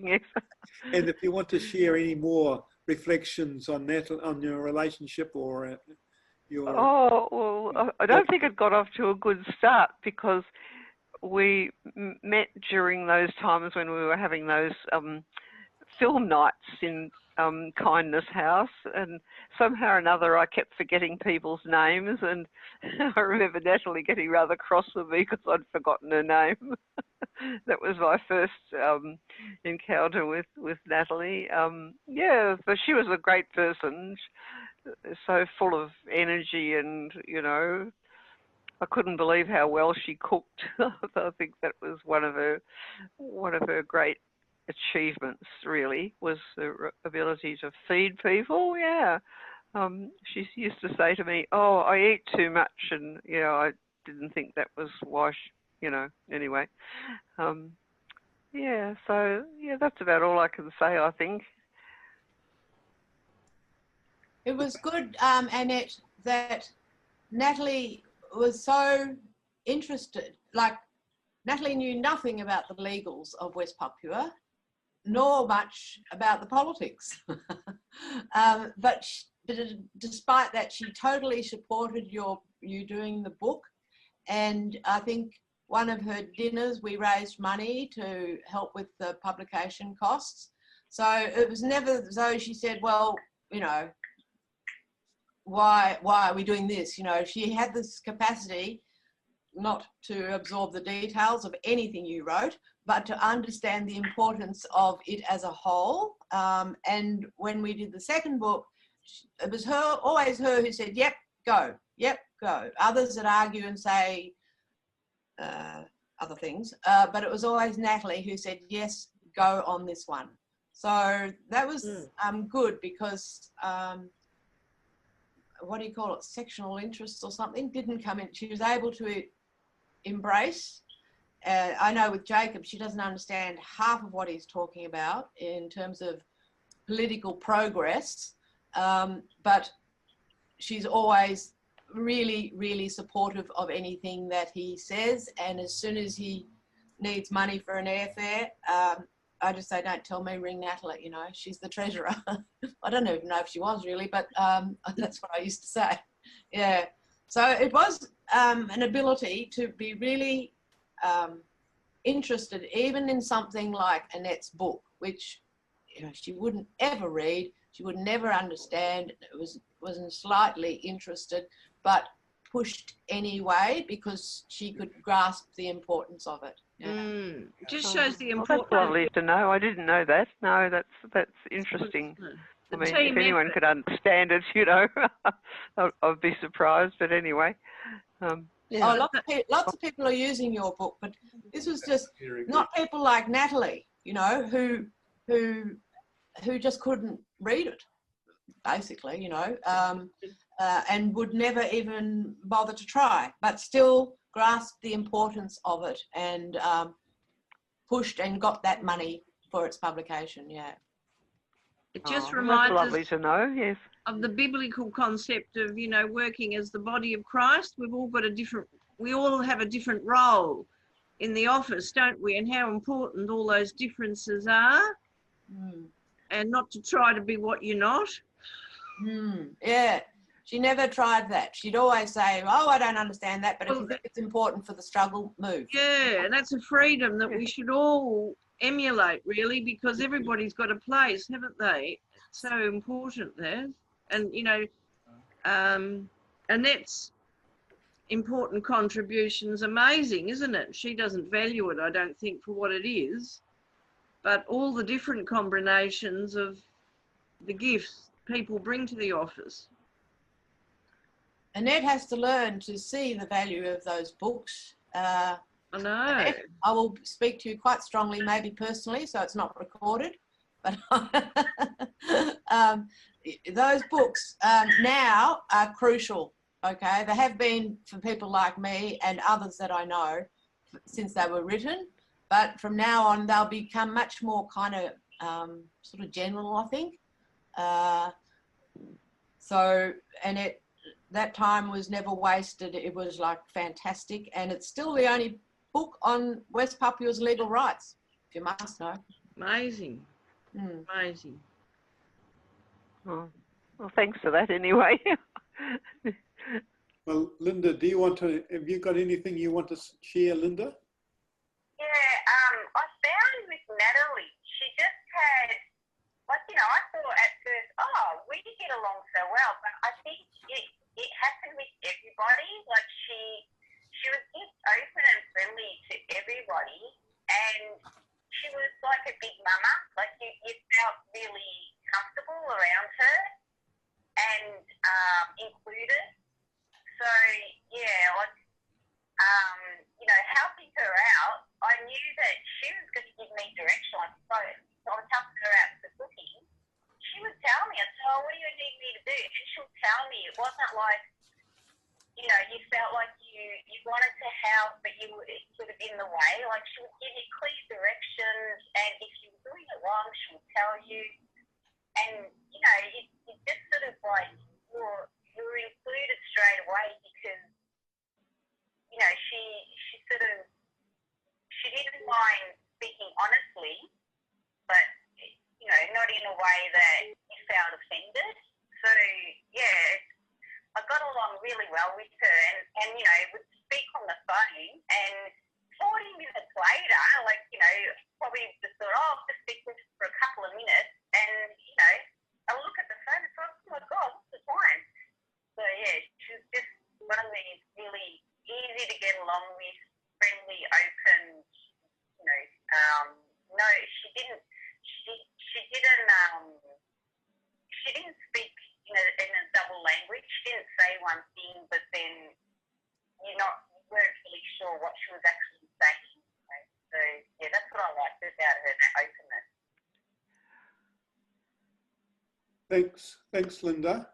Yes. And if you want to share any more reflections on that, on your relationship or your... Oh, well, I don't think it got off to a good start because we met during those times when we were having those film nights in Kindness House, and somehow or another I kept forgetting people's names, and I remember Natalie getting rather cross with me because I'd forgotten her name. That was my first encounter with Natalie. Yeah, but she was a great person, so full of energy, and I couldn't believe how well she cooked. I think that was one of her great achievements, really, was the ability to feed people. Yeah. She used to say to me, "Oh, I eat too much," and I didn't think that was why anyway. Yeah, so yeah, that's about all I can say, I think. It was good, Annette, that Natalie was so interested. Like, Natalie knew nothing about the legals of West Papua, nor much about the politics. But despite that, she totally supported you doing the book. And I think one of her dinners, we raised money to help with the publication costs. So it was never as though she said, well, why are we doing this? She had this capacity not to absorb the details of anything you wrote, but to understand the importance of it as a whole. And when we did the second book, it was always her who said, yep, go, Others that argue and say other things, but it was always Natalie who said, yes, go on this one. So that was good, because what do you call it, sectional interests or something didn't come in. She was able to embrace. I know with Jacob, she doesn't understand half of what he's talking about in terms of political progress, but she's always really, really supportive of anything that he says. And as soon as he needs money for an airfare, I just say, don't tell me, ring Natalie, she's the treasurer. I don't even know if she was really, but that's what I used to say. Yeah. So it was an ability to be really interested even in something like Annette's book, which she wouldn't ever read, she would never understand. It wasn't slightly interested, but pushed anyway because she could grasp the importance of it. Yeah. Just shows the importance. That's lovely to know. I didn't know that. No, that's interesting. I mean, if anyone could understand it, I'd be surprised. But anyway. Yeah. Oh, lots of people are using your book, but this was just not people like Natalie, who just couldn't read it, basically, and would never even bother to try, but still grasped the importance of it and pushed and got that money for its publication. Yeah. It just reminds lovely to know, yes, of the biblical concept of, working as the body of Christ. We all have a different role in the office, don't we? And how important all those differences are, and not to try to be what you're not. Yeah. She never tried that. She'd always say, oh, I don't understand that, but if you think it's important for the struggle, move. Yeah, and that's a freedom that we should all emulate, really, because everybody's got a place, haven't they? It's so important there. And, Annette's important contribution's amazing, isn't it? She doesn't value it, I don't think, for what it is, but all the different combinations of the gifts people bring to the office. Annette has to learn to see the value of those books. I know. Annette, I will speak to you quite strongly, maybe personally, so it's not recorded, but those books now are crucial, okay? They have been for people like me and others that I know since they were written, but from now on they'll become much more kind of sort of general, I think. That time was never wasted. It was like fantastic, and it's still the only book on West Papua's legal rights, if you must know. Amazing. Mm. Amazing. Oh, well, thanks for that anyway. Well, Linda, have you got anything you want to share, Linda? Yeah, I found with Natalie, she just had, like, you know, I thought at first, oh, we get along so well, but I think it happened with everybody. Like, she was just open and friendly to everybody, and she was like a big mama. Like, you felt really comfortable around her and included. So, yeah, like, you know, helping her out, I knew that she was going to give me direction. So I was helping her out with the cooking. She would tell me, I'd say, oh, what do you need me to do? And she would tell me. It wasn't like, you know, you felt like you wanted to help, but you were sort of in the way. Like, she would give you clear directions, and if you were doing it wrong, she would tell you. And, you know, it just sort of like, you were included straight away because, you know, she sort of, she didn't mind speaking honestly, but, you know, not in a way that you felt offended. So, yeah, I got along really well with her and you know, would speak on the phone, and 40 minutes later, like, you know, probably just thought, oh, I'll just speak with her for a couple of minutes, and, you know, I look at the phone and thought, oh my God, what's the time? So, yeah, she was just one of these really easy to get along with, friendly, open, you know, no, she didn't speak in a double language. She didn't say one thing, but then you weren't really sure what she was actually saying. So, yeah, that's what I liked about her, that openness. Thanks, Linda.